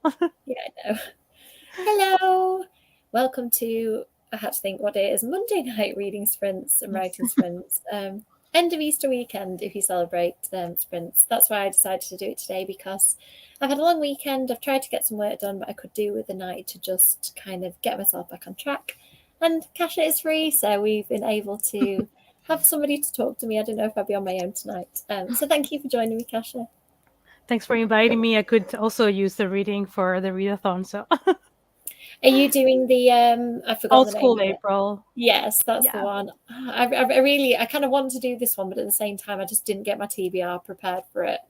Yeah, I know. Hello. Welcome to, I had to think what it is, Monday night reading sprints and Yes. writing sprints. End of Easter weekend if you celebrate sprints. That's why I decided to do it today because I've had a long weekend. I've tried to get some work done, but I could do with the night to just kind of get myself back on track. And Kasha is free, so we've been able to have somebody to talk to me. I don't know if I'll be on my own tonight. So thank you for joining me, Kasha. Thanks for inviting me. I could also use the reading for the readathon. So Are you doing the I've forgotten old the name school of it. April. Yes, that's the Yeah. one. I really, I kind of wanted to do this one, but at the same time, I just didn't get my TBR prepared for it.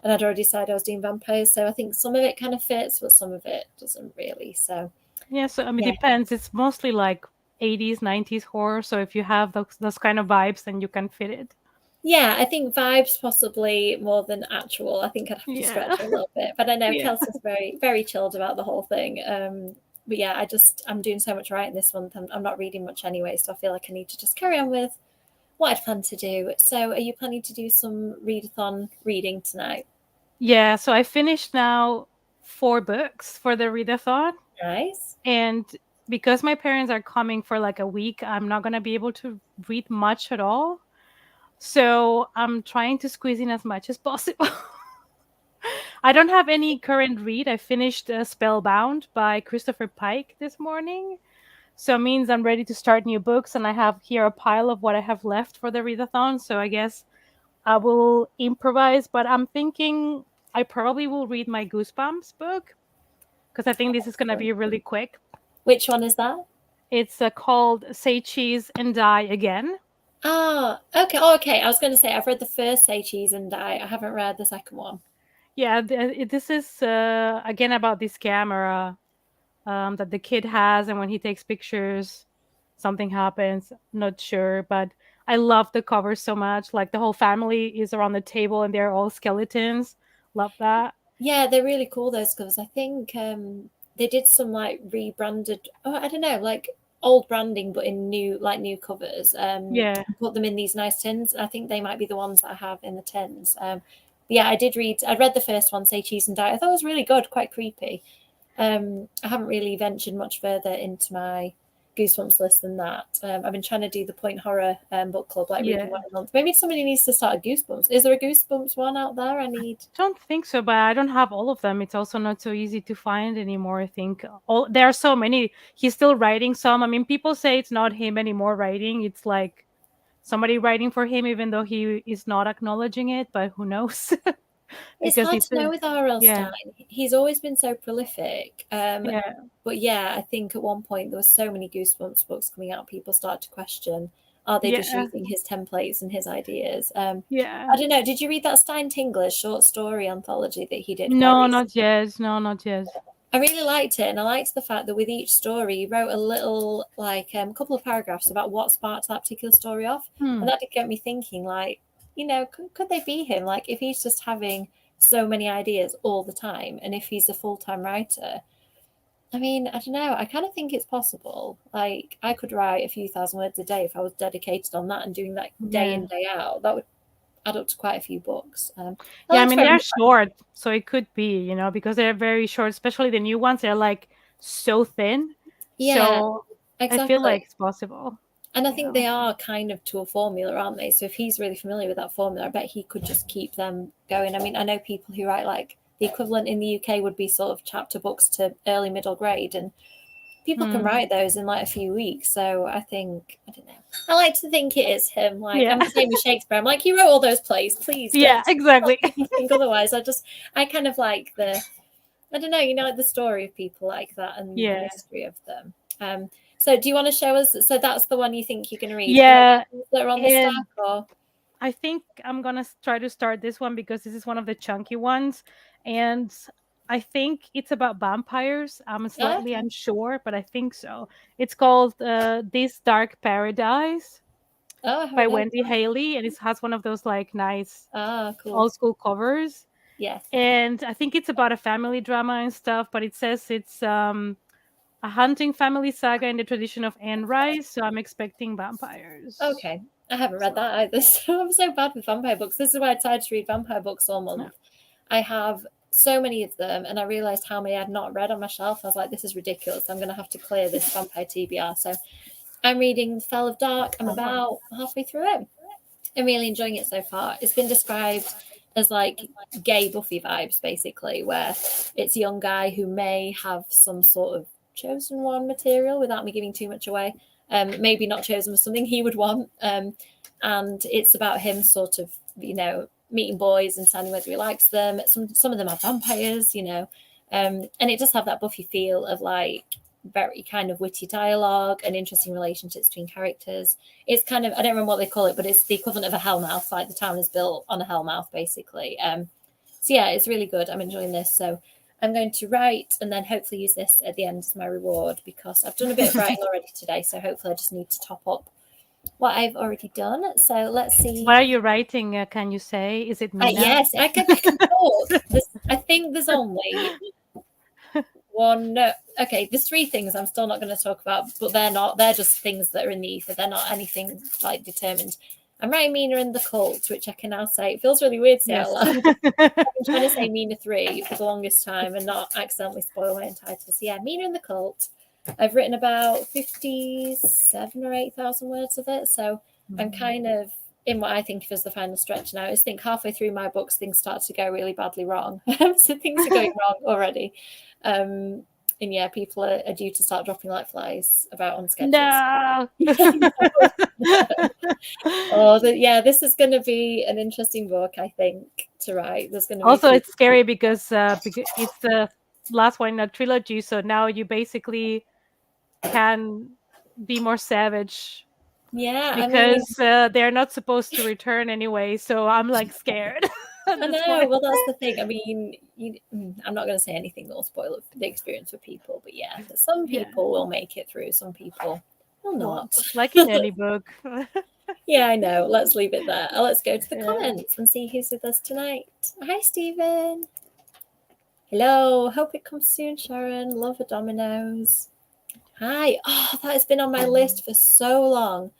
And I'd already decided I was doing vampires. So I think some of it kind of fits, but some of it doesn't really. So, Yeah. So I mean, yeah. depends. It's mostly like 80s, 90s horror. So if you have those kind of vibes, then you can fit it. Yeah, I think vibes possibly more than actual. I think I'd have to Yeah. stretch it a little bit. But I know Yeah. Kelsey's very, very chilled about the whole thing. But yeah, I'm doing so much writing this month. I'm not reading much anyway. So I feel like I need to just carry on with what I'd planned to do. So, are you planning to do some readathon reading tonight? Yeah. So I finished now 4 books for the readathon. Nice. And because my parents are coming for like a week, I'm not going to be able to read much at all. So I'm trying to squeeze in as much as possible. I don't have any current read. I finished Spellbound by Christopher Pike this morning. So it means I'm ready to start new books, and I have here a pile of what I have left for the readathon. So I guess I will improvise, but I'm thinking I probably will read my Goosebumps book because I think this is going to be really quick. Which one is that? It's called Say Cheese and Die Again. Ah, okay. Oh, okay. I was going to say I've read the first Say Cheese and Die. I haven't read the second one. Yeah, this is again about this camera that the kid has, and when he takes pictures, something happens. Not sure, but I love the cover so much. Like the whole family is around the table, and they're all skeletons. Love that. Yeah, they're really cool those covers. I think they did some like rebranded. Oh, I don't know, like old branding, but in new covers. Yeah, Put them in these nice tins. I think they might be the ones that I have in the tins. But yeah, I did read. I read the first one, Say Cheese and Die. I thought it was really good, quite creepy. I haven't really ventured much further into my Goosebumps list than that. I've been trying to do the Point Horror book club, like reading yeah. one a month. Maybe somebody needs to start a Goosebumps. Is there a Goosebumps one out there? I need. Don't think so, but I don't have all of them. It's also not so easy to find anymore. I think all there are so many. He's still writing some. I mean, people say it's not him anymore writing. It's like somebody writing for him, even though he is not acknowledging it. But who knows? It's Because hard it's to know with R.L. yeah, Stein. He's always been so prolific. yeah, But yeah, I think at one point there were so many Goosebumps books coming out, people start to question, are they just yeah, using his templates and his ideas? yeah. I don't know. Did you read that Stein Tingler short story anthology that he did quite No, recently? not yet. No, not yet. I really liked it, and I liked the fact that with each story, he wrote a little, like, couple of paragraphs about what sparked that particular story off, Hmm. and that did get me thinking, like, could they be him? Like, if he's just having so many ideas all the time, and if he's a full-time writer, I mean, I don't know. I kind of think it's possible. Like, I could write a few thousand words a day if I was dedicated on that and doing that day Yeah, in, day out. That would add up to quite a few books. I yeah. I liked mean, very they're much. short, so it could be, because they're very short. Especially the new ones, they're like so thin. Yeah, So I feel like exactly. it's possible. And I You think know. they are kind of to a formula, aren't they? So if he's really familiar with that formula, I bet he could just keep them going. I mean, I know people who write like the equivalent in the UK would be sort of chapter books to early middle grade, and people can Hmm. write those in like a few weeks. So I think, I don't know. I like to think it is him. Like Yeah. I'm the same with Shakespeare. I'm like, he wrote all those plays. Please Yeah. don't Exactly. make me think otherwise. I kind of like I don't know, like the story of people like that and the Yeah. mystery of them. So do you want to show us? So that's the one you think you're going to read. Do you have Yeah. others that are on the stack And or? I think I'm gonna try to start this one because this is one of the chunky ones, and I think it's about vampires. I'm Oh, slightly okay. unsure, but I think so. It's called "This Dark Paradise" Oh, I by haven't heard of Wendy that. Haley, and it has one of those like nice Ah, cool. old school covers. Yes. And I think it's about a family drama and stuff, but it says it's a hunting family saga in the tradition of Anne Rice, so I'm expecting vampires. Okay. I haven't read So that either. So I'm so bad with vampire books. This is why I tried to read vampire books all yeah. month. I have so many of them, and I realised how many I'd not read on my shelf. I was like, this is ridiculous. I'm going to have to clear this vampire TBR. So I'm reading Fell of Dark. I'm about halfway through it. I'm really enjoying it so far. It's been described as like gay Buffy vibes, basically, where it's a young guy who may have some sort of chosen one material without me giving too much away. Maybe not chosen for something he would want. And it's about him sort of, meeting boys and deciding whether he likes them. Some of them are vampires, and it does have that Buffy feel of like very kind of witty dialogue and interesting relationships between characters. It's kind of, I don't remember what they call it, but it's the equivalent of a hellmouth. Like the town is built on a hellmouth, basically. So yeah, it's really good. I'm enjoying this. So I'm going to write and then hopefully use this at the end as my reward, because I've done a bit of writing already today. So hopefully I just need to top up what I've already done. So let's see. What are you writing? Can you say? Is it Mina? Yes, I can talk. I think there's only one. No, okay, there's three things I'm still not going to talk about, but they're just things that are in the ether. They're not anything like determined. I'm writing Mina and the Cult, which I can now say. It feels really weird to say out loud. I've been trying to say Mina 3 for the longest time and not accidentally spoil my entire title. So yeah, Mina and the Cult. I've written about 57 or 8,000 words of it. So I'm kind of in what I think is the final stretch now. I just think halfway through my books, things start to go really badly wrong. So things are going wrong already. And yeah, people are due to start dropping like flies about on sketches. No. This is going to be an interesting book, I think, to write. There's going to also, it's scary because it's the last one in a trilogy, so now you basically can be more savage. Yeah, because they're not supposed to return anyway, so I'm like scared. I know. Well, that's the thing. I mean, I'm not going to say anything that will spoil the experience for people, but yeah, some people will make it through. Some people will not. Like in any book. Yeah, I know. Let's leave it there. Let's go to the comments and see who's with us tonight. Hi, Stephen. Hello. Hope it comes soon, Sharon. Love a Dominoes. Hi. Oh, that has been on my list for so long.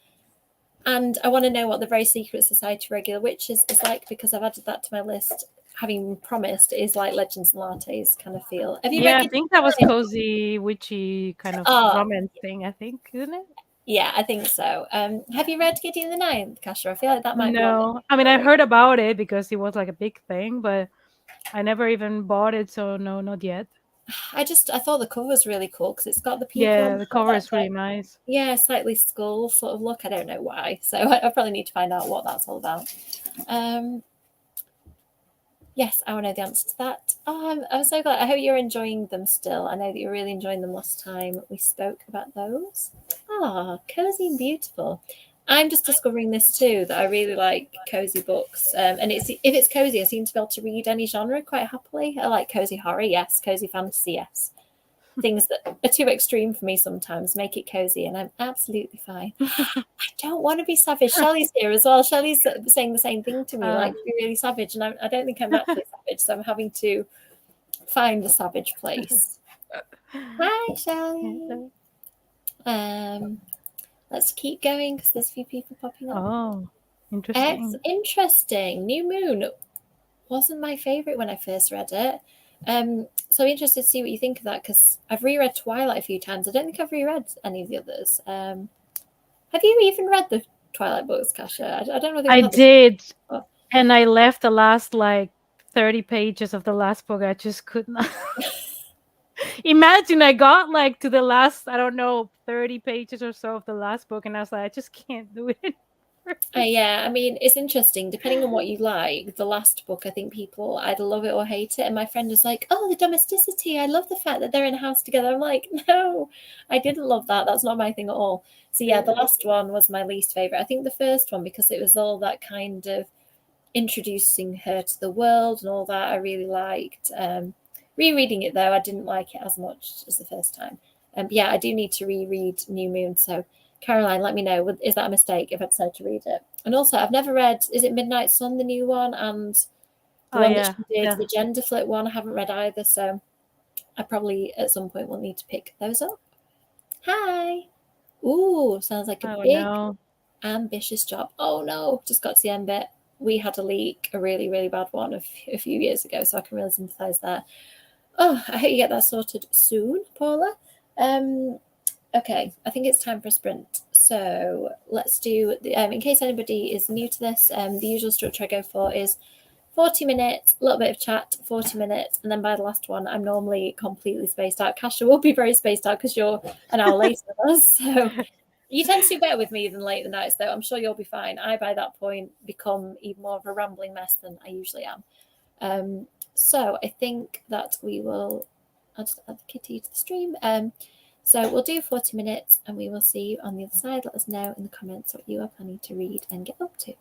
And I want to know what the Very Secret Society of Regular Witches is like, because I've added that to my list, having promised. It is like Legends and Lattes kind of feel. Have you read I think that was cozy, witchy kind of romance thing, I think, isn't it? Yeah, I think so. Have you read Gideon the Ninth, Kasha? I feel like that might be. No, I mean, I heard about it because it was like a big thing, but I never even bought it, so no, not yet. I thought the cover was really cool because it's got the people. Yeah, the cover is really nice. Yeah, slightly skull sort of look. I don't know why, so I probably need to find out what that's all about. Yes, I want to know the answer to that. Oh, I'm so glad. I hope you're enjoying them still. I know that you're really enjoying them last time we spoke about those. Cozy and beautiful. I'm just discovering this too, that I really like cozy books. And if it's cozy, I seem to be able to read any genre quite happily. I like cozy horror, yes. Cozy fantasy, yes. Things that are too extreme for me sometimes make it cozy, and I'm absolutely fine. I don't want to be savage. Shelley's here as well. Shelley's saying the same thing to me, like be really savage, and I don't think I'm naturally savage, so I'm having to find the savage place. Hi, Shelley. Let's keep going because there's a few people popping up. Oh, interesting. It's interesting. New Moon wasn't my favorite when I first read it. So I'm interested to see what you think of that, because I've reread Twilight a few times. I don't think I've reread any of the others. Have you even read the Twilight books, Kasha? I don't know. I did, and I left the last 30 pages of the last book. I just could not. Imagine I got to the last, 30 pages or so of the last book, and I was like, I just can't do it. Yeah, I mean, it's interesting. Depending on what you like, the last book, I think people either love it or hate it. And my friend was like, oh, the domesticity. I love the fact that they're in a house together. I'm like, no, I didn't love that. That's not my thing at all. So yeah, the last one was my least favorite. I think the first one, because it was all that kind of introducing her to the world and all that, I really liked. Rereading it, though, I didn't like it as much as the first time. But yeah, I do need to reread New Moon. So Caroline, let me know, is that a mistake if I decide to read it? And also, I've never read, is it Midnight Sun, the new one? And the one that she did, the gender flip one, I haven't read either. So I probably at some point will need to pick those up. Hi. Ooh, sounds like a big, ambitious job. Oh no, just got to the end bit. we had a leak, a really, really bad one a few years ago, so I can really sympathise there. Oh, I hope you get that sorted soon, Paula. Okay, I think it's time for a sprint. So let's do, in case anybody is new to this, the usual structure I go for is 40 minutes, a little bit of chat, 40 minutes, and then by the last one, I'm normally completely spaced out. Kasha will be very spaced out because you're an hour later than us. So you tend to do better with me than late the nights, though. I'm sure you'll be fine. I, by that point, become even more of a rambling mess than I usually am. So I think that we will, I'll just add the kitty to the stream. So we'll do 40 minutes and we will see you on the other side. Let us know in the comments what you are planning to read and get up to.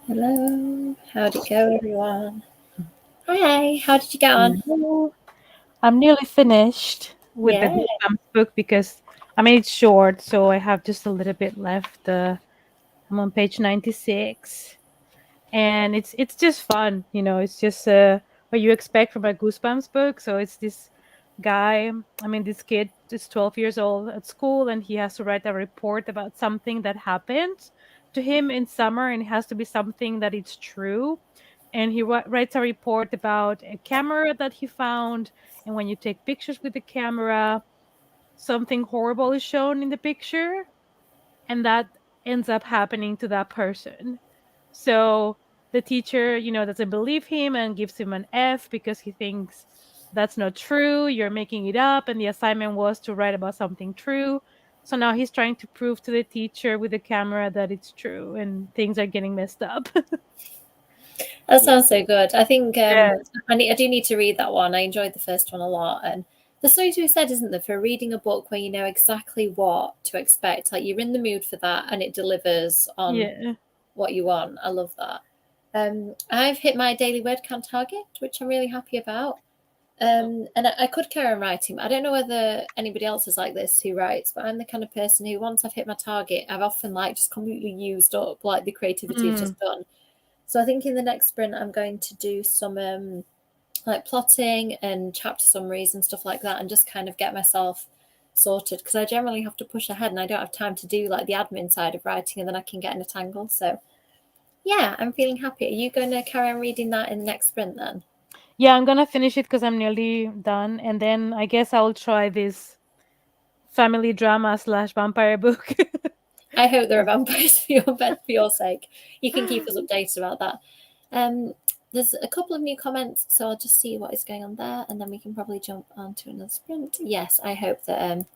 Hello. How'd it go, everyone? Hi. How did you get on? Hello. I'm nearly finished with the Yeah. Goosebumps book because I mean it's short, so I have just a little bit left. I'm on page 96, and it's just fun, It's just what you expect from a Goosebumps book. So it's this guy. I mean, this kid is 12 years old at school, and he has to write a report about something that happened to him in summer, and it has to be something that it's true. And he writes a report about a camera that he found, and when you take pictures with the camera, something horrible is shown in the picture, and that ends up happening to that person. So the teacher, doesn't believe him and gives him an F because he thinks that's not true, you're making it up, and the assignment was to write about something true. So now he's trying to prove to the teacher with the camera that it's true, and things are getting messed up. That Yeah. sounds so good. I think Yeah. I do need to read that one. I enjoyed the first one a lot. And there's something to be said, isn't there, for reading a book where you know exactly what to expect. Like you're in the mood for that and it delivers on Yeah. what you want. I love that. I've hit my daily word count target, which I'm really happy about. And I could carry on writing. I don't know whether anybody else is like this who writes, but I'm the kind of person who, once I've hit my target, I've often like just completely used up, like the creativity is Mm. just done. So I think in the next sprint, I'm going to do some like plotting and chapter summaries and stuff like that, and just kind of get myself sorted because I generally have to push ahead and I don't have time to do like the admin side of writing, and then I can get in a tangle. So yeah, I'm feeling happy. Are you going to carry on reading that in the next sprint then? Yeah, I'm gonna finish it because I'm nearly done, and then I guess I'll try this family drama slash vampire book. I hope there are vampires for your sake. You can keep us updated about that. Um, there's a couple of new comments, so I'll just see what is going on there, and then we can probably jump on to another sprint. Yes, I hope that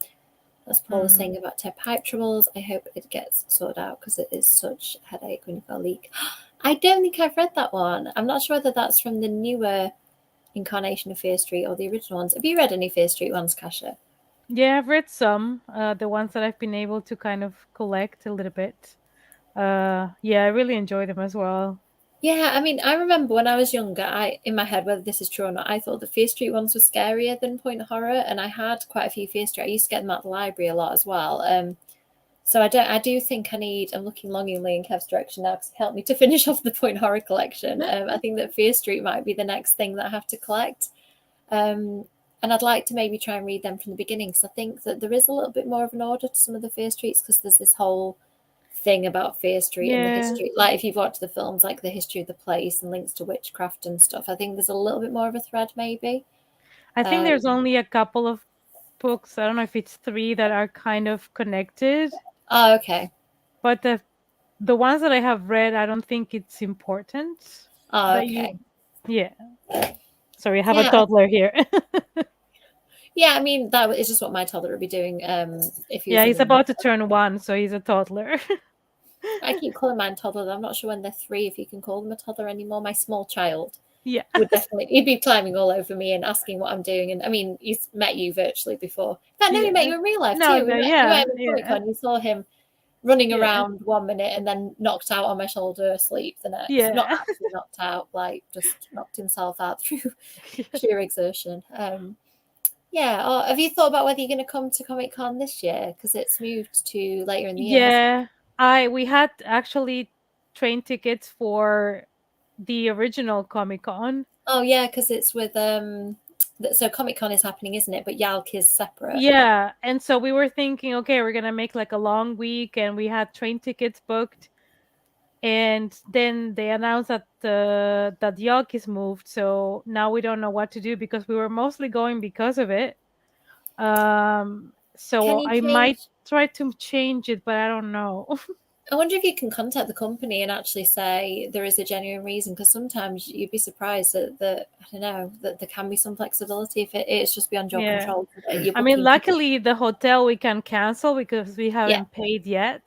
as Paul was saying about pipe troubles, I hope it gets sorted out because it is such a headache when you've got a leak. I don't think I've read that one. I'm not sure whether that's from the newer incarnation of Fear Street or the original ones. Have you read any Fear Street ones, Kasha? Yeah, I've read some, the ones that I've been able to kind of collect a little bit. Yeah, I really enjoy them as well. Yeah, I mean, I remember when I was younger, in my head, whether this is true or not, I thought the Fear Street ones were scarier than Point Horror, and I had quite a few Fear Street. I used to get them at the library a lot as well. So I do think I need. I'm looking longingly in Kev's direction now because it helped me to finish off the Point Horror collection. I think that Fear Street might be the next thing that I have to collect. Um, and I'd like to maybe try and read them from the beginning because I think that there is a little bit more of an order to some of the Fear Streets because there's this whole thing about Fear Street and the Yeah, history. Like if you've watched the films, like the history of the place and links to witchcraft and stuff, I think there's a little bit more of a thread, maybe. I think Um, there's only a couple of books. I don't know if it's three that are kind of connected, oh, okay. but the ones that I have read, I don't think it's important Oh, that okay. you. Yeah, sorry, I have a Yeah, toddler here. yeah. I mean, that is just what my toddler would be doing. If he was Yeah, in he's the. about to turn 1, so he's a toddler. I keep calling mine toddler. I'm not sure when they're 3 if you can call them a toddler anymore. My small child Yeah, would definitely he'd be climbing all over me and asking what I'm doing. And I mean, he's met you virtually before. I know he met yeah. you in real life No, too. no, We yeah, met him at Comic yeah, Con. You saw him running yeah, around 1 minute and then knocked out on my shoulder asleep the next. Not yeah. actually knocked out, like just knocked himself out through sheer exertion. Yeah. Or have you thought about whether you're going to come to Comic Con this year because it's moved to later in the year, hasn't it? Yeah, we had actually train tickets for the original Comic Con. Oh yeah, because it's with So Comic Con is happening, isn't it? But Yalk is separate. Yeah, and so we were thinking, okay, we're gonna make like a long week, and we had train tickets booked, and then they announced that that York is moved, so now we don't know what to do because we were mostly going because of it. Can So you I might change? try to change it, but I don't know. I wonder if you can contact the company and actually say there is a genuine reason, because sometimes you'd be surprised that I don't know that there can be some flexibility if it's just beyond your Yeah, control. You're I mean, booking tickets. luckily the hotel we can cancel because we Yeah, haven't paid yet.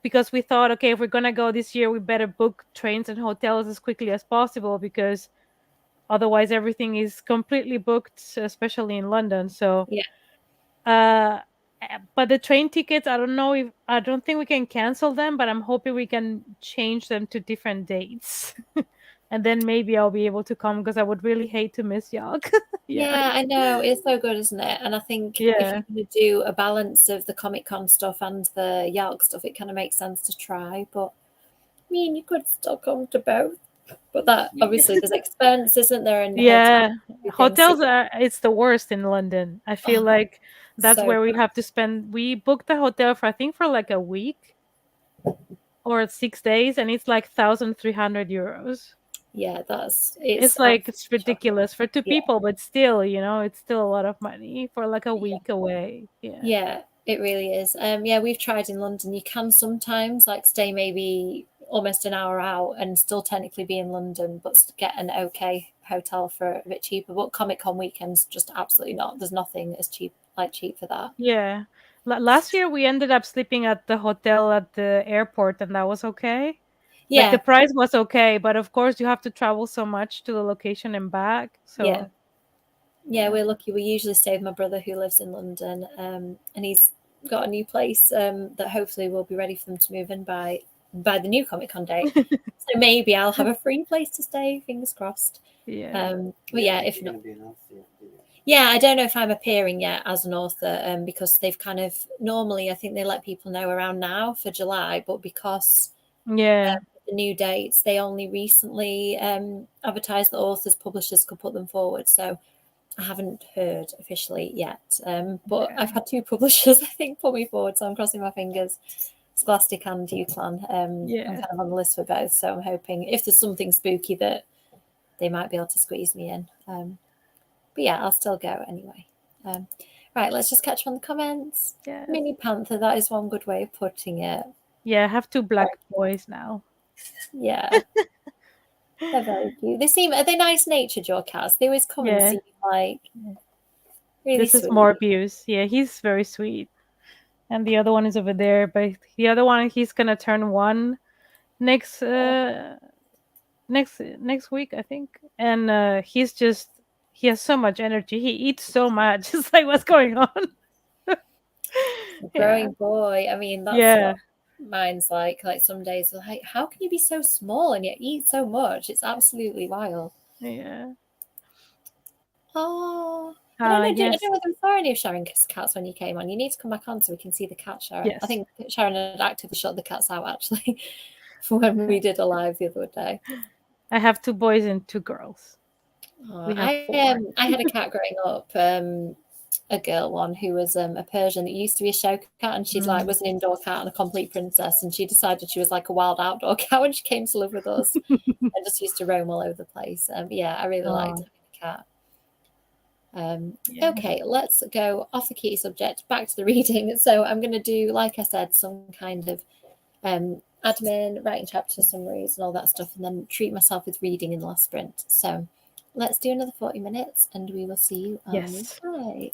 Because we thought, okay, if we're gonna go this year, we better book trains and hotels as quickly as possible because otherwise everything is completely booked, especially in London. So yeah. uh But the train tickets, I don't think we can cancel them, but I'm hoping we can change them to different dates. And then maybe I'll be able to come because I would really hate to miss y'all. Yeah. Yeah, I know. It's so good, isn't it? And I think if Yeah. you're going to do a balance of the Comic Con stuff and the Yark stuff, it kind of makes sense to try. But I mean, you could still come to both. But that obviously there's expense, isn't there, in the hotel, Yeah. everything. So, Hotels are it's the worst in London. I feel oh, like that's so where we have to spend. We booked the hotel for I think for like a week or 6 days, and it's like 1,300 euros. yeah, it's It's like absolutely it's shocking. ridiculous for two Yeah, people, but still, it's still a lot of money for like a yeah, week away. Yeah. yeah, it really is. Yeah, we've tried in London. You can sometimes like stay maybe almost an hour out and still technically be in London, but get an okay hotel for a bit cheaper. But Comic Con weekends just absolutely not. There's nothing as cheap for that. Yeah. Last year we ended up sleeping at the hotel at the airport, and that was okay. Like the Yeah, price was okay, but of course you have to travel so much to the location and back. yeah. So, Yeah, yeah. we're lucky. We usually stay with my brother who lives in London, and he's got a new place that hopefully will be ready for them to move in by the new Comic Con date. So maybe I'll have a free place to stay. Fingers crossed. Yeah. But yeah, if not, yeah, I don't know if I'm appearing yet as an author, because they've kind of normally I think they let people know around now for July, but because Yeah. the new dates, they only recently advertised that authors publishers could put them forward. So I haven't heard officially yet, but Okay. I've had two publishers, I think, put me forward, so I'm crossing my fingers. Scholastic and UClan. I'm Yeah. kind of on the list for both, so I'm hoping if there's something spooky that they might be able to squeeze me in. But yeah, I'll still go anyway. Right, let's just catch up on the comments. Yes. Mini Panther, that is one good way of putting it. Yeah, I have two black boys now. Yeah, they're very cute. Are they nice natured, your cats? They always come and Yeah. seem like really This is sweet. Morbius. Yeah, he's very sweet. And the other one is over there, but the other one he's gonna turn one next next week, I think. And he has so much energy. He eats so much. It's like what's going on? Yeah. Growing boy. I mean, that's Yeah. what mine's like. Like some days, like, how can you be so small and yet eat so much? It's absolutely wild. Yeah. Oh, I don't know. I don't Yes. know whether we saw any of Sharon's cats when you came on. You need to come back on so we can see the cat, Sharon. I Yes. think Sharon had actively shut the cats out actually for when we did a live the other day. I have two boys and two girls. Oh, We have four. I had a cat growing up, a girl one who was a Persian that used to be a show cat, and she's like Mm. was an indoor cat and a complete princess, and she decided she was like a wild outdoor cat when she came to live with us and just used to roam all over the place. Yeah, I really liked Oh, having a cat. yeah. Okay, let's go off the key subject back to the reading. So I'm going to do, like I said, some kind of admin, writing chapter summaries and all that stuff, and then treat myself with reading in the last sprint. So let's do another 40 minutes and we will see you on the Yes. side.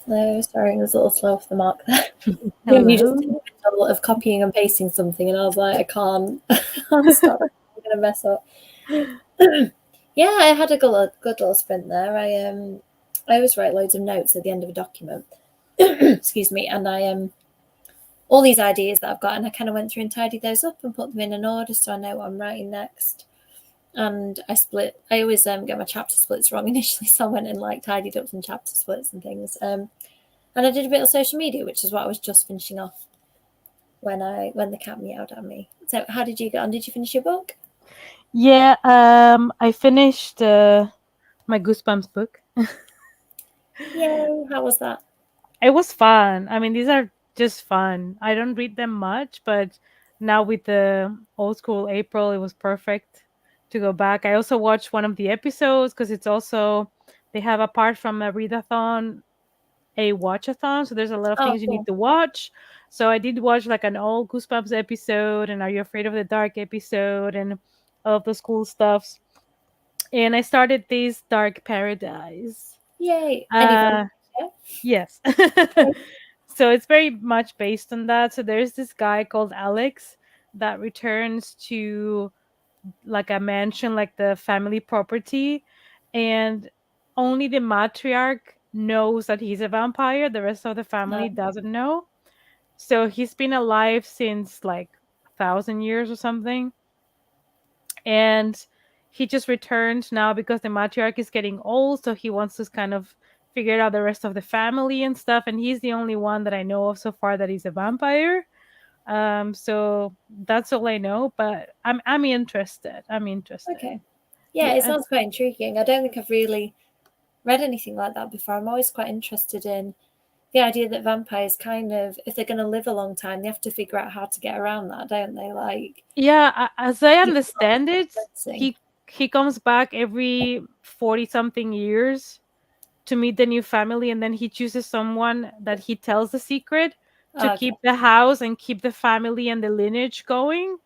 Hello, sorry, I was a little slow off the mark there. You just did Hello. a lot of copying and pasting something, and I was like, I can't, I can't stop. I'm gonna mess up. Yeah, I had a good little sprint there. I always write loads of notes at the end of a document. Excuse me, and I all these ideas that I've got, and I kind of went through and tidied those up and put them in an order so I know what I'm writing next. And I always get my chapter splits wrong initially, so I went and like tidied up some chapter splits and things. And I did a bit of social media, which is what I was just finishing off when the cat meowed at me. So how did you get on? Did you finish your book? Yeah, I finished my Goosebumps book. Yay! How was that? It was fun. I mean, these are just fun. I don't read them much, but now with the old school April, it was perfect to go back. I also watched one of the episodes because it's also they have, apart from a readathon, a watchathon. So there's a lot of Oh, things you need cool. to watch. So I did watch like an old Goosebumps episode and Are You Afraid of the Dark episode and all of those cool stuffs. And I started this Dark Paradise. Yay! Any vampires? Uh yes. Yay. So it's very much based on that. So there's this guy called Alex that returns to like a mansion, like the family property, and only the matriarch knows that he's a vampire. The rest of the family doesn't know. So he's been alive since like 1,000 years or something. And he just returned now because the matriarch is getting old. So he wants to kind of figure out the rest of the family and stuff. And he's the only one that I know of so far that he's a vampire. So that's all I know, but I'm interested. I'm interested. Okay. Yeah, it Yeah. sounds quite intriguing. I don't think I've really read anything like that before. I'm always quite interested in the idea that vampires kind of, if they're going to live a long time, they have to figure out how to get around that, don't they? Like, Yeah, as I you can't understand it, convincing. he comes back every 40 something years to meet the new family, and then he chooses someone that he tells the secret to Okay. keep the house and keep the family and the lineage going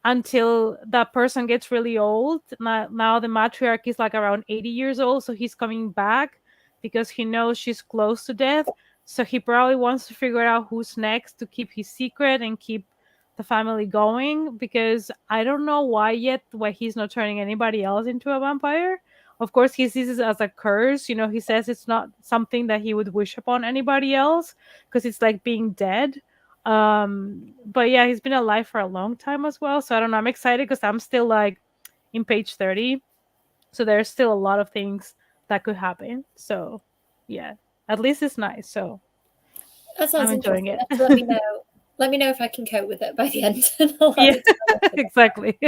until that person gets really old. Now the matriarch is like around 80 years old, so he's coming back because he knows she's close to death. So he probably wants to figure out who's next to keep his secret and keep the family going, because I don't know why he's not turning anybody else into a vampire. Of course, he sees it as a curse. He says it's not something that he would wish upon anybody else because it's like being dead. But yeah, he's been alive for a long time as well, so I don't know, I'm excited because I'm still like in page 30, so there's still a lot of things that could happen. So yeah, at least it's nice, so That I'm sounds enjoying interesting. it. Let me know. Let me know if I can cope with it by the end, and I'll add Yeah. it to my list again. Exactly.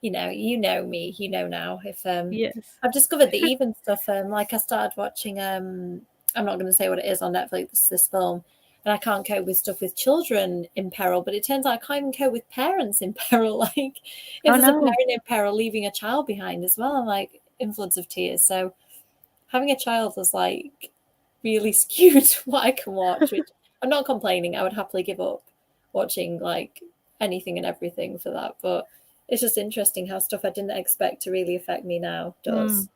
You know me. You know now. If Yes. I've discovered the even stuff. Like I started watching. I'm not going to say what it is on Netflix. This film, and I can't cope with stuff with children in peril. But it turns out I can't even cope with parents in peril. Like if Oh there's a no. parent in peril, leaving a child behind as well. I'm like influence of tears. So having a child was like really skewed what I can watch, which I'm not complaining. I would happily give up watching like anything and everything for that. But it's just interesting how stuff I didn't expect to really affect me now Mm. does.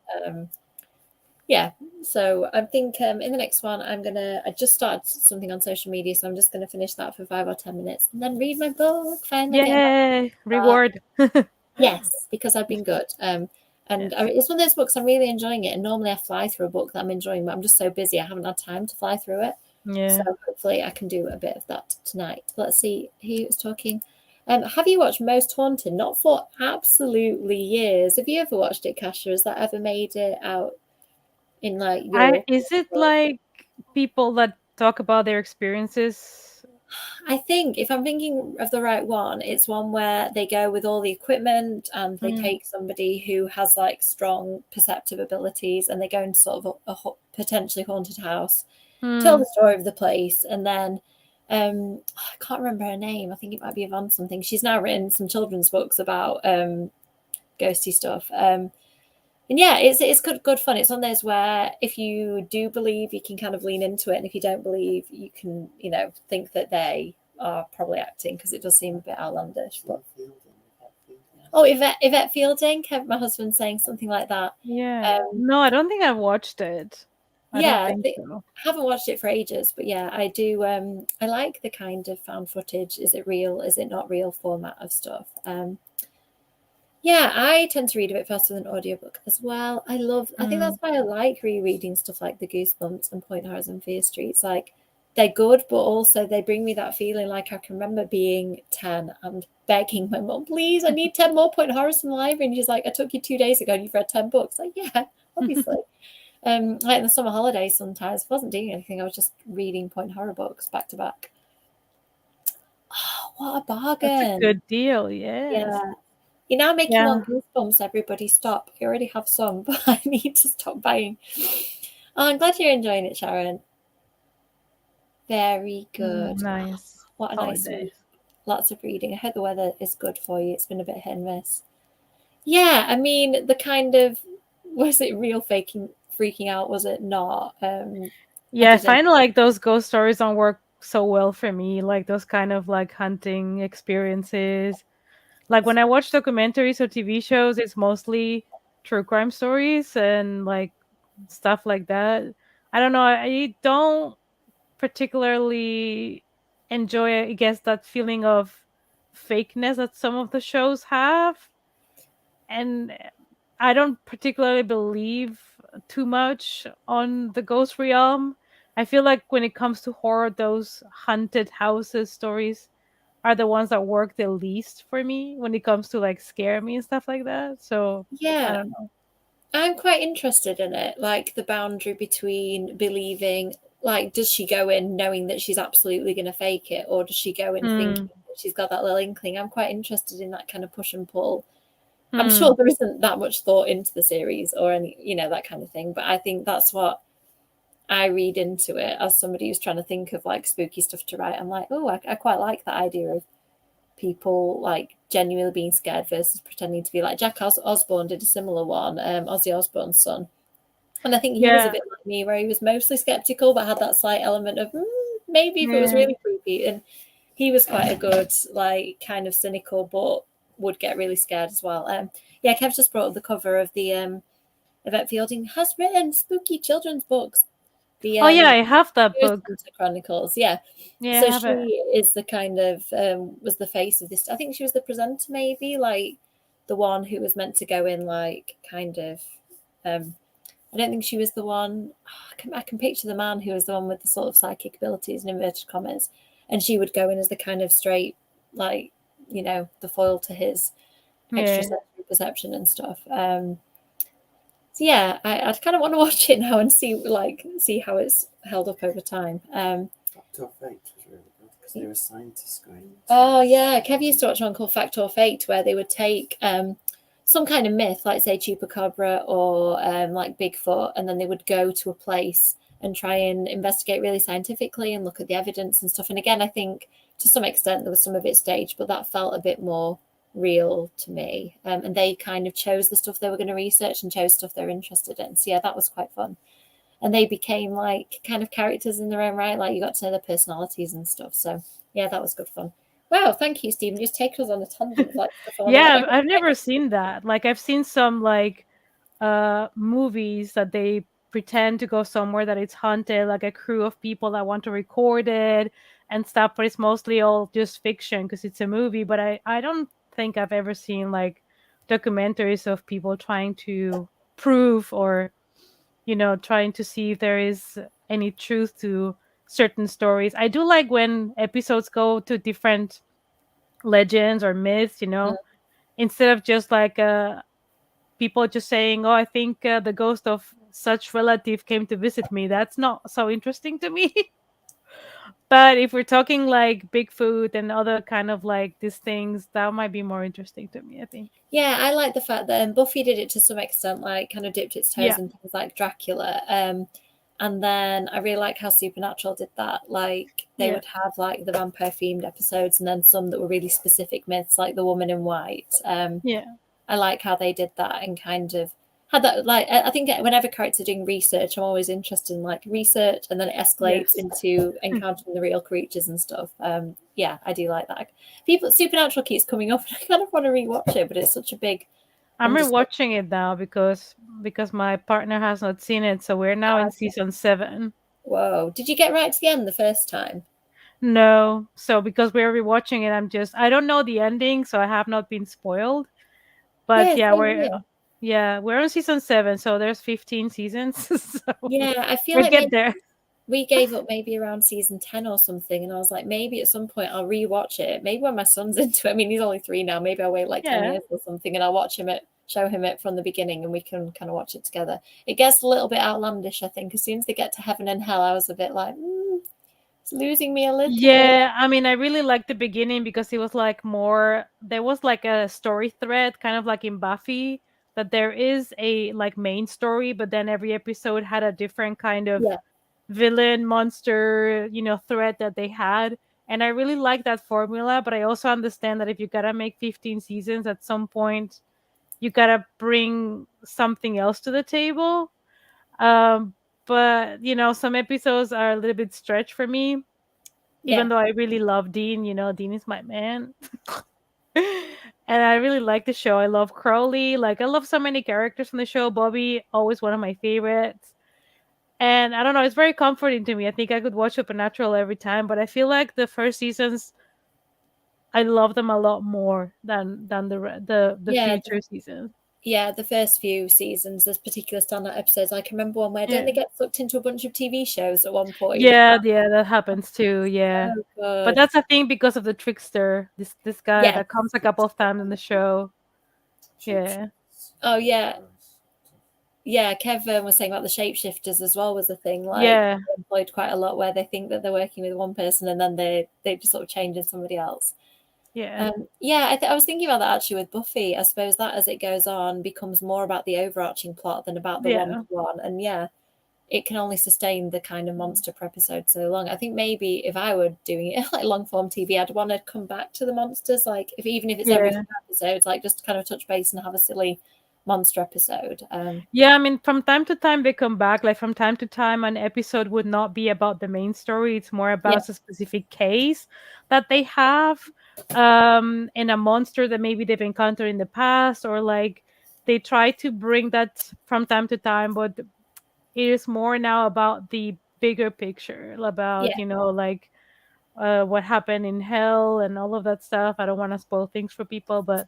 Yeah. So I think in the next one, I just started something on social media. So I'm just going to finish that for 5 or 10 minutes and then read my book, finally getting back Yay, to that. reward. Yes, because I've been good. And Yes. it's one of those books I'm really enjoying it. And normally I fly through a book that I'm enjoying, but I'm just so busy I haven't had time to fly through it. So Yeah. hopefully I can do a bit of that tonight. Let's see who was talking. Have you watched Most Haunted? Not for absolutely years. Have you ever watched it, Kasha? Has that ever made it out in like I your? Is it like people that talk about their experiences? I think if I'm thinking of the right one, it's one where they go with all the equipment and they Mm. take somebody who has like strong perceptive abilities and they go into sort of a potentially haunted house, tell Mm. the story of the place, and then I can't remember her name. I think it might be Yvonne something. She's now written some children's books about ghosty stuff. And yeah, it's good fun. It's one of those where if you do believe, you can kind of lean into it, and if you don't believe, you can think that they are probably acting because it does seem a bit outlandish. But oh, Yvette Fielding, my husband's saying something like that. Yeah. No, I don't think I've watched it. I don't Yeah, think so. I haven't watched it for ages, but yeah, I do. I like the kind of found footage. Is it real? Is it not real format of stuff? Yeah, I tend to read a bit faster than audiobook as well. I think that's why I like rereading stuff like The Goosebumps and Point Horrors and Fear Streets. Like, they're good, but also they bring me that feeling like I can remember being 10 and begging my mum, please, I need 10 more Point Horrors from the library. And she's like, I took you 2 days ago and you've read 10 books. Like, yeah, obviously. Like in the summer holidays sometimes, if I wasn't doing anything, I was just reading Point Horror books back to back. Oh, what a That's a bargain. good deal, yes. Yeah. You're now making Yeah. me want Goosebumps, everybody stop. I already have some, but I need to stop buying. Oh, I'm glad you're enjoying it, Sharon. Very good. Nice What a nice holidays. week. Lots of reading. I hope the weather is good for you. It's been a bit hit and miss. Yeah, I mean, the kind of, was it real freaking out? Was it not? Yeah, I didn't. find like those ghost stories don't work so well for me, like those kind of like hunting experiences. Like when I watch documentaries or TV shows, it's mostly true crime stories and like stuff like that. I don't know, I don't particularly enjoy, I guess, that feeling of fakeness that some of the shows have. And I don't particularly believe too much on the ghost realm. I feel like when it comes to horror, those haunted houses stories are the ones that work the least for me when it comes to like scare me and stuff like that. So I Yeah, don't know. I'm quite interested in it. Like the boundary between believing, like, does she go in knowing that she's absolutely going to fake it, or does she go in thinking Hmm. that she's got that little inkling? I'm quite interested in that kind of push and pull. I'm Hmm. sure there isn't that much thought into the series or any, that kind of thing. But I think that's what I read into it as somebody who's trying to think of like spooky stuff to write. I'm like, oh, I quite like that idea of people like genuinely being scared versus pretending to be like Jack Osborne did a similar one, Ozzy Osbourne's son. And I think he was a Yeah. bit like me, where he was mostly skeptical, but had that slight element of maybe if it was Yeah. really creepy. And he was quite a good, like, kind of cynical, but would get really scared as well. Yeah, Kev just brought up the cover of the Yvette Fielding has written spooky children's books. The Oh yeah, I have that Ghost book. Hunter Chronicles, yeah. Yeah, I So have it. she is the kind of was the face of this. I think she was the presenter, maybe like the one who was meant to go in, like kind of. I don't think she was the one. I can picture the man who was the one with the sort of psychic abilities and inverted commas, and she would go in as the kind of straight, like the foil to his Yeah. extrasensory perception and stuff. So yeah, I'd kind of want to watch it now and see how it's held up over time. Fact or Fate was really good because they were scientists going. Oh yeah, Kev used to watch one called Fact or Fate, where they would take some kind of myth, like say Chupacabra or like Bigfoot, and then they would go to a place and try and investigate really scientifically and look at the evidence and stuff. And again, I think to some extent there was some of it staged, but that felt a bit more real to me. And they kind of chose the stuff they were going to research and chose stuff they were interested in. So yeah, that was quite fun. And they became like kind of characters in their own right. Like you got to know their personalities and stuff. So yeah, that was good fun. Wow, thank you, Stephen. Just take us on a tangent of like stuff I want to Yeah, watch. I've never seen that. Like I've seen some like movies that they pretend to go somewhere that it's haunted, like a crew of people that want to record it and stuff, but it's mostly all just fiction because it's a movie. But I don't think I've ever seen like documentaries of people trying to prove or trying to see if there is any truth to certain stories. I do like when episodes go to different legends or myths, instead of just like people just saying, "Oh, I think the ghost of such relative came to visit me." That's not so interesting to me. But if we're talking like Bigfoot and other kind of like these things, that might be more interesting to me, I think. Yeah, I like the fact that Buffy did it to some extent, like kind of dipped its toes Yeah. in things like Dracula. And then I really like how Supernatural did that. Like they Yeah. would have like the vampire themed episodes and then some that were really specific myths, like the woman in white. Yeah. I like how they did that and kind of had that. Like I think whenever characters are doing research, I'm always interested in like research, and then it escalates Yes. into encountering the real creatures and stuff. Yeah, I do like that. Supernatural keeps coming up, and I kind of want to rewatch it, but it's such a big I'm just rewatching it now because my partner has not seen it, so we're now in season 7. whoa. Did you get right to the end the first time? No, so because we're rewatching it, I don't know the ending, so I have not been spoiled. But Yeah, yeah, same here. we're on season 7, so there's 15 seasons. So Yeah, I feel we'll like get maybe there. we gave up maybe around season 10 or something, and I was like, maybe at some point I'll rewatch it. Maybe when my son's into it. I mean, he's only 3 now. Maybe I'll wait like 10 Yeah. years or something, and I'll show him it from the beginning, and we can kind of watch it together. It gets a little bit outlandish, I think. As soon as they get to heaven and hell, I was a bit like, it's losing me a little bit. Yeah, I mean, I really liked the beginning because it was like more, there was like a story thread, kind of like in Buffy, that there is a like main story, but then every episode had a different kind of Yeah, villain, monster, thread that they had. And I really like that formula, but I also understand that if you gotta make 15 seasons, at some point, you gotta bring something else to the table. Um, but some episodes are a little bit stretched for me, yeah, even though I really love Dean. Dean is my man. And I really like the show. I love Crowley. Like, I love so many characters from the show. Bobby, always one of my favorites. And I don't know, it's very comforting to me. I think I could watch Supernatural every time, but I feel like the first seasons, I love them a lot more than the yeah. future seasons. Yeah, the first few seasons, there's particular standout episodes. I can remember one where didn't Yeah. they get sucked into a bunch of TV shows at one point? Yeah, that happens too. Yeah. So But good. that's a thing because of the trickster, this guy Yes. that comes a couple of times in the show. Yeah. Oh yeah. Yeah, Kevin was saying about the shapeshifters as well was a thing. Like Yeah. employed quite a lot where they think that they're working with one person and then they just sort of change into somebody else. Yeah. Yeah, I was thinking about that actually with Buffy. I suppose that as it goes on becomes more about the overarching plot than about the Yeah. one-to-one. And yeah, it can only sustain the kind of monster per episode so long. I think maybe if I were doing it like long form TV, I'd want to come back to the monsters, like even if it's every Yeah. few episodes, like just kind of touch base and have a silly monster episode. Yeah, I mean, from time to time they come back. Like, from time to time, an episode would not be about the main story. It's more Yeah, about a specific case that they have, and a monster that maybe they've encountered in the past, or like they try to bring that from time to time, but it is more now about the bigger picture, about, yeah, like what happened in hell and all of that stuff. I don't want to spoil things for people, but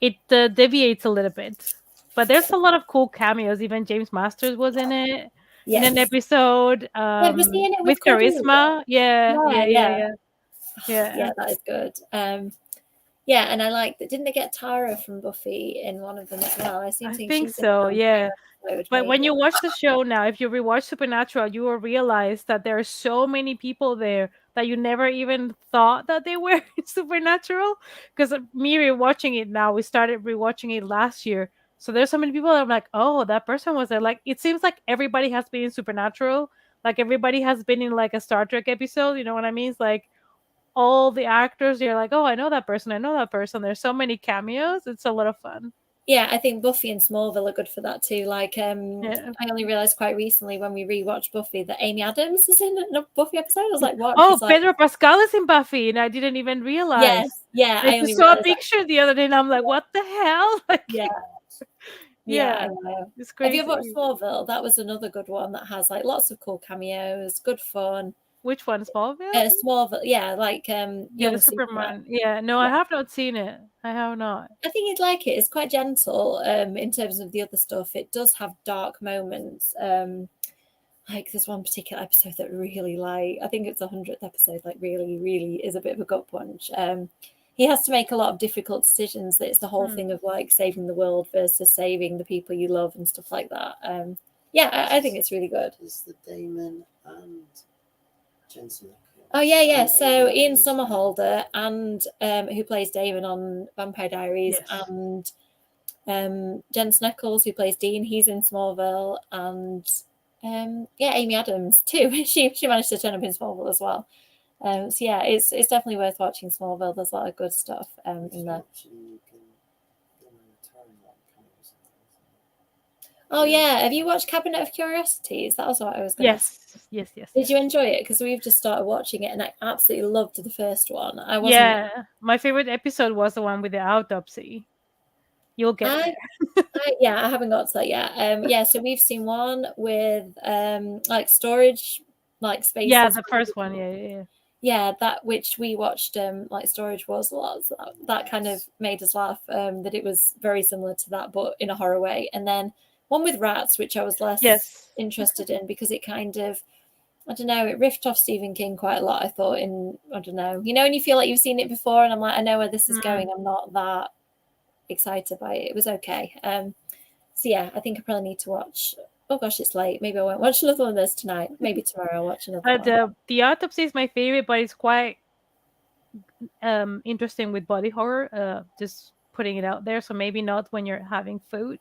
it deviates a little bit. But there's a lot of cool cameos. Even James Masters was in it in an yes. episode, Yeah, was he in it with with Cordelia? charisma. Yeah, Yeah, yeah, yeah, yeah. yeah, yeah. Yeah, that is good. Yeah, and I like that. Didn't they get Tara from Buffy in one of them as well? I seem I to think think she's in so. an Yeah. episode, But when maybe. you watch the show now, if you rewatch Supernatural, you will realize that there are so many people there that you never even thought that they were in Supernatural. Because me rewatching it now, we started rewatching it last year. So there's so many people that I'm like, oh, that person was there. Like, it seems like everybody has been in Supernatural. Like, everybody has been in like a Star Trek episode. You know what I mean? It's like all the actors, you're like, oh, I know that person. I know that person. There's so many cameos. It's a lot of fun. Yeah, I think Buffy and Smallville are good for that too. Like, Yeah. I only realized quite recently when we rewatched Buffy that Amy Adams is in a Buffy episode. I was like, what? Oh, She's like, Pedro Pascal is in Buffy, and I didn't even realize. yes, yeah. I I only just saw a realized that. picture the other day, and I'm like, "What the hell?" Like, Yeah, yeah, I yeah, know. it's Have you ever watched crazy. Smallville? That was another good one that has like lots of cool cameos, good fun. Which one, Smallville? Smallville, yeah, like Yeah, the young Superman. Superman. Yeah, no, I Yeah. have not seen it. I have not. I think you'd like it. It's quite gentle in terms of the other stuff. It does have dark moments. Like there's one particular episode that really like I think it's the 100th episode, like really, really is a bit of a gut punch. He has to make a lot of difficult decisions. It's the whole thing of like saving the world versus saving the people you love and stuff like that. Yeah, I think it's really good. Is the Damon and Jensen? Oh yeah. So Ian Somerhalder and who plays Damon on Vampire Diaries, Yes. and Jensen Ackles who plays Dean, he's in Smallville, and yeah, Amy Adams too. She managed to turn up in Smallville as well. So yeah, it's definitely worth watching Smallville. There's a lot of good stuff in there. Oh yeah, have you watched Cabinet of Curiosities? That was what I was going to ask. Yes. Did you enjoy it? Because we've just started watching it, and I absolutely loved the first one. I wasn't. Yeah, my favorite episode was the one with the autopsy. You'll get I, there. yeah, I haven't got to that yet. Yeah, so we've seen one with like storage, like Yeah, spaces. the first one. Yeah. Yeah, that which we watched, like Storage Wars a lot. So that kind of made us laugh. That it was very similar to that, but in a horror way. And then one with rats, which I was less Yes. interested in because it kind of, I don't know, it riffed off Stephen King quite a lot. I thought I don't know, and you feel like you've seen it before, and I'm like, I know where this is going. I'm not that excited by it. It was okay. So yeah, I think I probably need to watch. Oh gosh, it's late. Maybe I won't watch another one of those tonight. Maybe tomorrow I'll watch another one. The Autopsy is my favorite, but it's quite interesting with body horror. Just putting it out there. So maybe not when you're having food.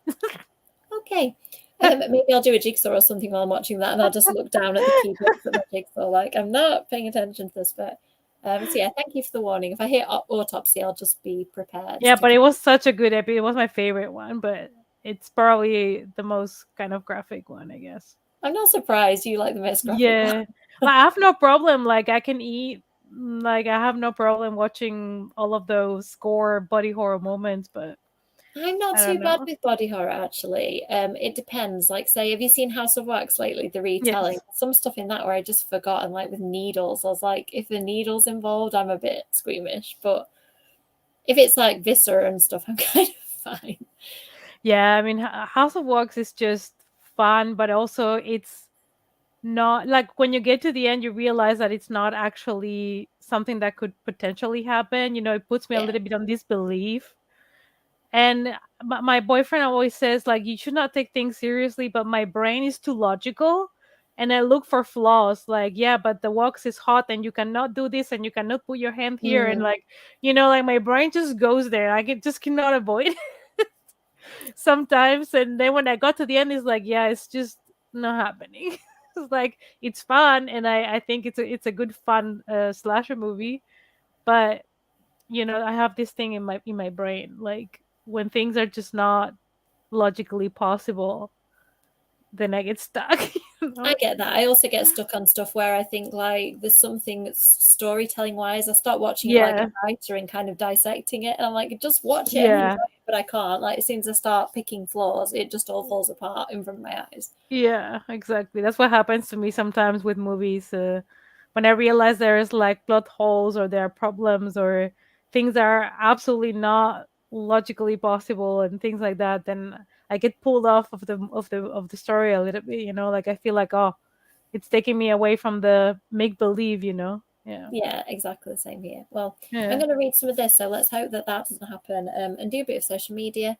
Okay. Maybe I'll do a jigsaw or something while I'm watching that, and I'll just look down at the key bits of my jigsaw, like I'm not paying attention to this. But so yeah, thank you for the warning. If I hear autopsy, I'll just be prepared. Yeah, but it was such a good episode. It was my favorite one, but it's probably the most kind of graphic one, I guess. I'm not surprised you like the most graphic Yeah, one. I have no problem. Like I can eat. Like I have no problem watching all of those gore body horror moments, but I'm not I too don't bad know. with body horror actually. It depends. Like, say, have you seen House of Wax lately? The retelling. Yes. Some stuff in that where I just forgotten, like with needles. I was like, if the needles involved, I'm a bit squeamish. But if it's like viscera and stuff, I'm kind of fine. Yeah, I mean, House of Wax is just fun, but also it's not like when you get to the end, you realize that it's not actually something that could potentially happen. It puts me a Yeah. little bit on disbelief. And my boyfriend always says, like, you should not take things seriously, but my brain is too logical. And I look for flaws, like, yeah, but the wax is hot and you cannot do this and you cannot put your hand here. And, like, like my brain just goes there. Just cannot avoid sometimes. And then when I got to the end, it's like, yeah, it's just not happening. It's like it's fun, and I think it's a good fun slasher movie, but I have this thing in my brain, like when things are just not logically possible, then I get stuck. I get that. I also get stuck on stuff where I think like there's something storytelling wise. I start watching it like Yeah, a writer and kind of dissecting it, and I'm like, just watch it and enjoy yeah. it, but I can't. Like as soon as I start picking flaws, it just all falls apart in front of my eyes. Yeah, exactly. That's what happens to me sometimes with movies. When I realize there's like plot holes or there are problems or things that are absolutely not logically possible and things like that, then I get pulled off of the story a little bit. Like I feel like, oh, it's taking me away from the make believe. Yeah, Yeah, exactly the same here. Well, I'm yeah, going to read some of this, so let's hope that doesn't happen, and do a bit of social media.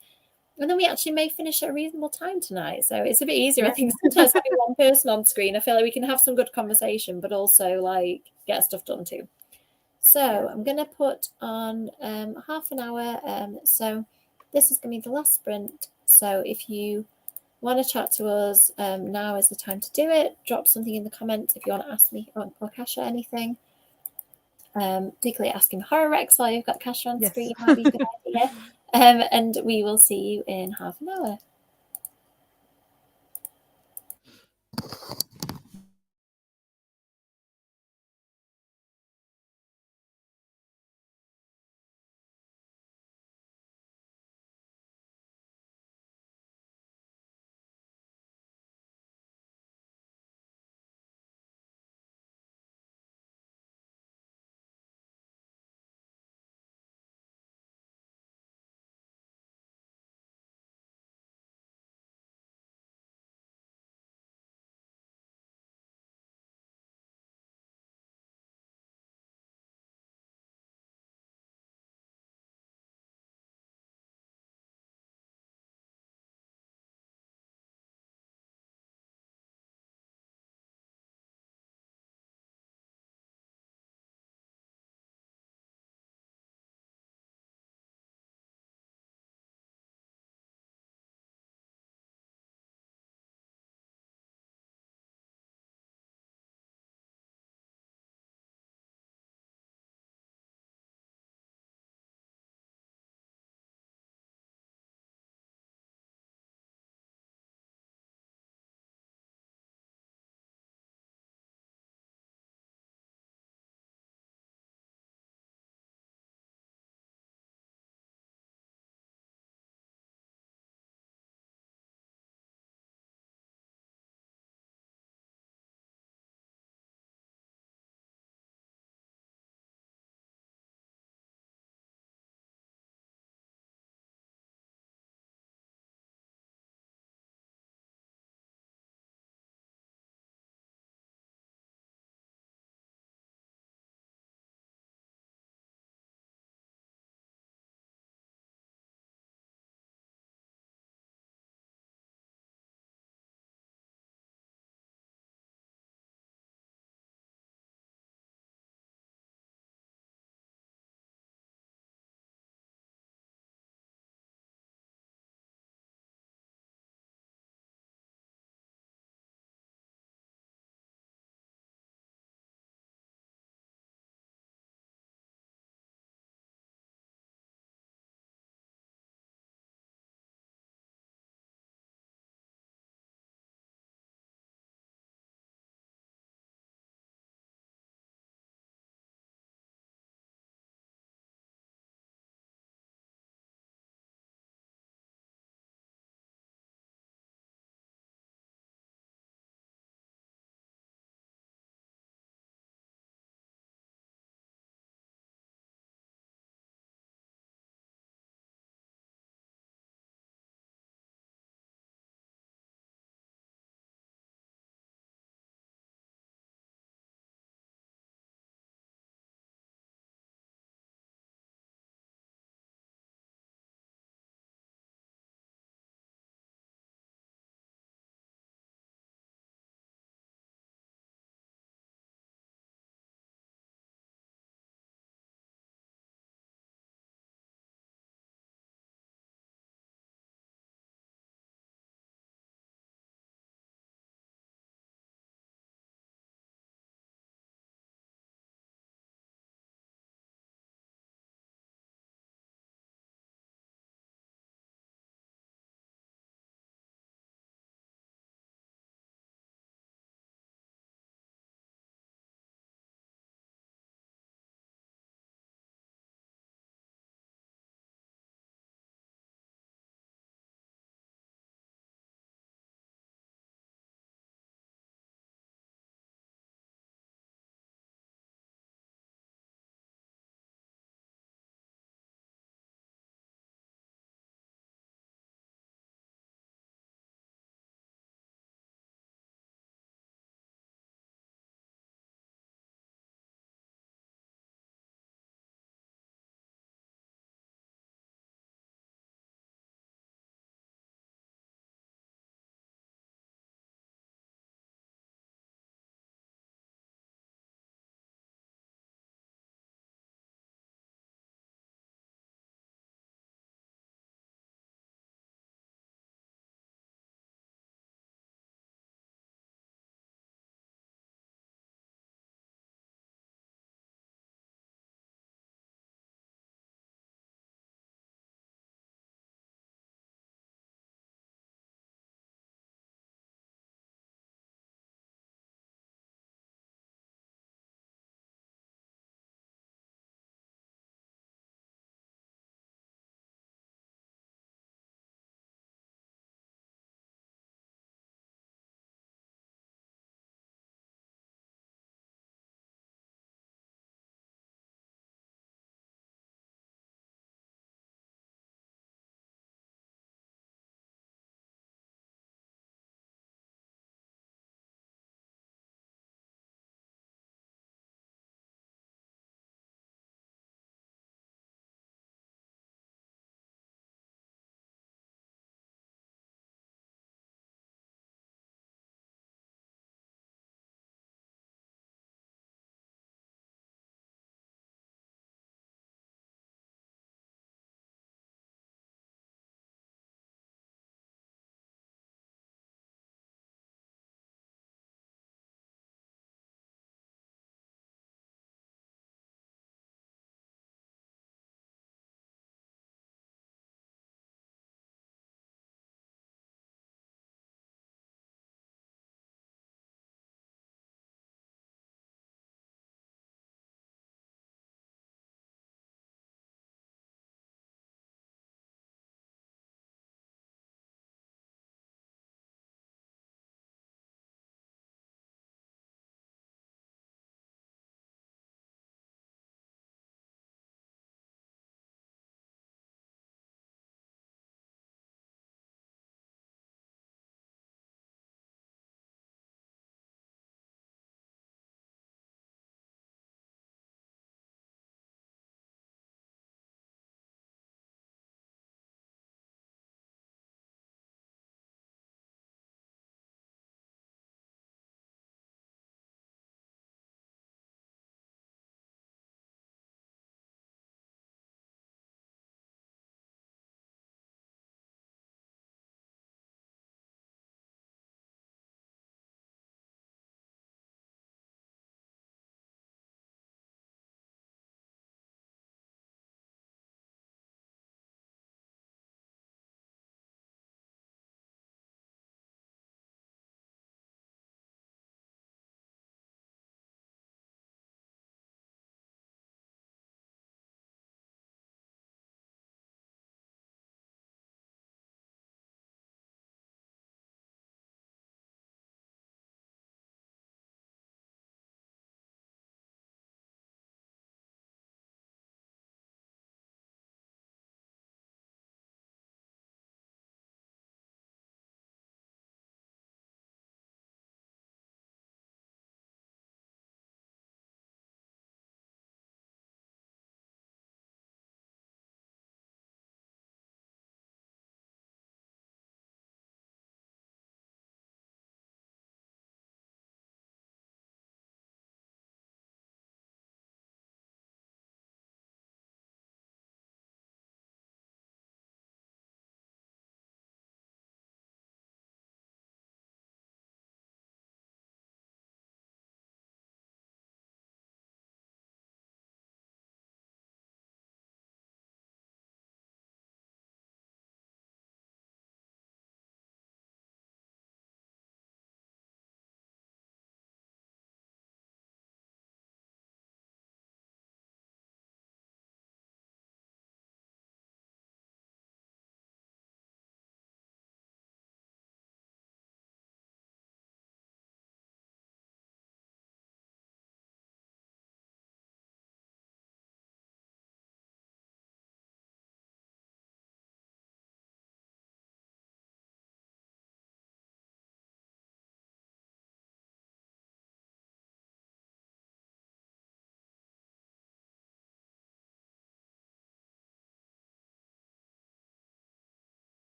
And then we actually may finish at a reasonable time tonight. So it's a bit easier, I yeah. think, sometimes having one person on screen. I feel like we can have some good conversation, but also like get stuff done too. So Yeah. I'm going to put on half an hour. So this is going to be the last sprint. So if you want to chat to us, now is the time to do it. Drop something in the comments if you want to ask me or Kasha anything. Particularly asking horror Rex while you've got Kasha on Yes. screen might be a good idea. And we will see you in half an hour.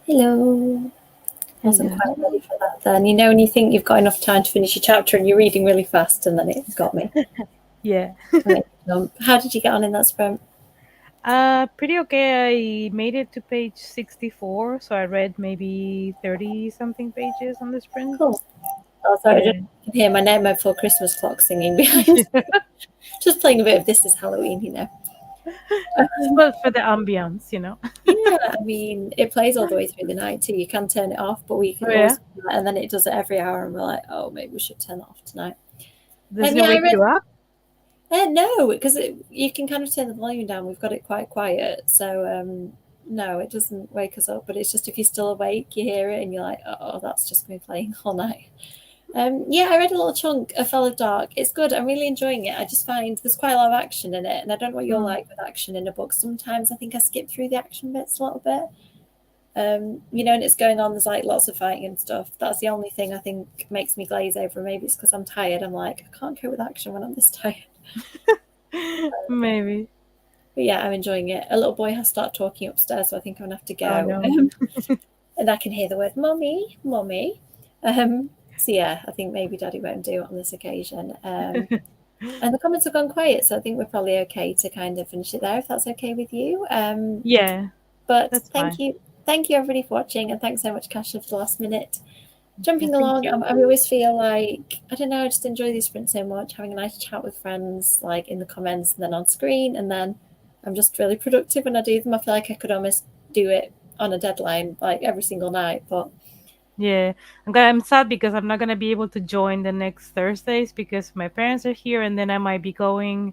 Hello. Wasn't Hello. quite ready for that then. You know, when you think you've got enough time to finish your chapter and you're reading really fast, and then it got me. Yeah. How did you get on in that sprint? Pretty okay. I made it to page 64, so I read maybe 30 something pages on the sprint. Cool. Oh, sorry, I Yeah. just can hear my Nightmare Before Christmas clock singing behind. Just playing a bit of This Is Halloween, you know. Well, for the ambience, you know. Yeah, I mean, it plays all the way through the night too. You can turn it off, but we can Oh, yeah? always, and then it does it every hour, and we're like, oh, maybe we should turn it off tonight. Doesn't Yeah, it I wake read. you up? No, because you can kind of turn the volume down. We've got it quite quiet, so no, it doesn't wake us up. But it's just if you're still awake, you hear it, and you're like, oh, that's just me playing all night. Yeah, I read a little chunk of Fellow Dark. It's good. I'm really enjoying it. I just find there's quite a lot of action in it, and I don't know what you're like with action in a book. Sometimes I think I skip through the action bits a little bit. You know, and it's going on. There's like lots of fighting and stuff. That's the only thing I think makes me glaze over. Maybe it's because I'm tired. I'm like, I can't cope with action when I'm this tired. Maybe. But yeah, I'm enjoying it. A little boy has started talking upstairs, so I think I'm gonna have to go. Oh, no. And I can hear the word "mommy, mommy." So yeah, I think maybe Daddy won't do it on this occasion. And the comments have gone quiet, so I think we're probably okay to kind of finish it there if that's okay with you. Yeah, But that's thank fine. you everybody for watching, and thanks so much, Kasha, for the last minute jumping Thank along. you. I always feel like I don't know, I just enjoy these sprints so much, having a nice chat with friends, like in the comments and then on screen, and then I'm just really productive when I do them. I feel like I could almost do it on a deadline, like every single night, but Yeah, I'm sad because I'm not gonna be able to join the next Thursdays because my parents are here, and then I might be going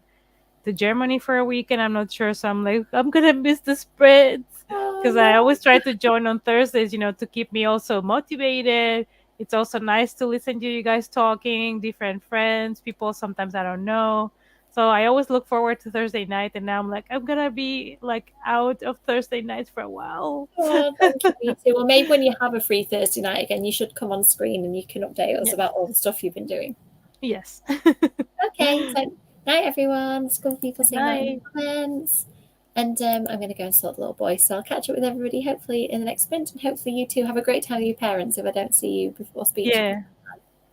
to Germany for a week, and I'm not sure. So I'm like, I'm gonna miss the sprints because I no. always try to join on Thursdays, to keep me also motivated. It's also nice to listen to you guys talking, different friends, people sometimes I don't know. So I always look forward to Thursday night, and now I'm like, I'm gonna be like out of Thursday nights for a while. Oh, thank you, me too. Well, maybe when you have a free Thursday night again, you should come on screen and you can update us Yeah. about all the stuff you've been doing. Yes. Okay, so night everyone. School people Good saying that in night. the comments. And I'm going to go and sort the little boy. So I'll catch up with everybody hopefully in the next sprint. And hopefully you two have a great time with your parents if I don't see you before speech. Yeah.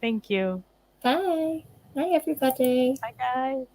Thank you. Bye. Night, everybody. Bye, guys.